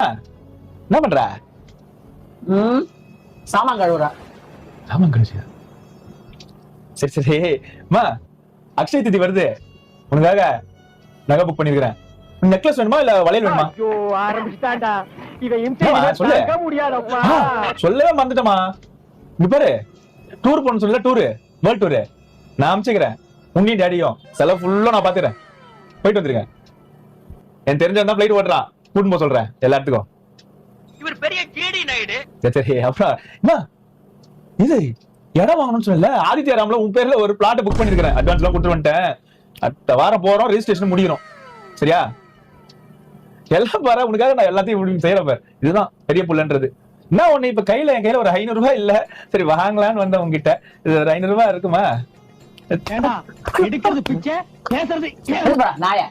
என்ன பண்ற? சாமான் கழுவுறா. சாமான் கழிச்சியா? சரி சரி அம்மா, அக்ஷய திதி வருது, உனக்காக நகை புக் பண்ணிருக்கிறேன். நெக்லஸ் வேணுமா இல்ல வளையல் வேணுமா? ஐயோ ஆரம்பிச்சுட்டான்டா இவன் ஏம்மா, சொல்லு. தாங்க முடியாதப்பா. சொல்லவே மறந்துட்டமா. இங்க பாரு, டூர் போன சொல்லல, டூரு, வேர்ல்ட் டூரு நான் அமைச்சுக்கிறேன். உன்னையும் டேடியும் செலவு ஃபுல்லா நான் பாத்துறேன். போயிட்டு வந்துருக்கேன். என் தெரிஞ்சவன் தான் பிளைட் ஓட்டுறான், கூட்டிட்டு போக சொல்றேன் எல்லா இடத்துக்கும். இவர் பெரிய கேடி நாயுடு. சரி அப்புறம் என்ன இது இடம் வாங்கணும்னு சொன்னல, ஆதித்யாராம்ல உன் பேர்ல ஒரு பிளாட் புக் பண்ணிருக்கிறேன். அட்வான்ஸ் எல்லாம் கொடுத்து வந்துட்டேன். அடுத்த வாரம் போறோம், ரெஜிஸ்ட்ரேஷன் முடிக்கணும். சரியா? எல்லாம் பாரு, உனக்காக நான் எல்லாத்தையும் செய்யறேன் பாரு. இதுதான் பெரிய புள்ளன்றது. என்ன ஒண்ணு, இப்ப கையில என் கையில ஒரு 500 ரூபாய் இல்ல. சரி வாங்கலான்னு வந்த உங்ககிட்ட. இது ஒரு 500 ரூபாய் இருக்குமா? எடுக்கிறது பிச்சை, பேசுறது நாய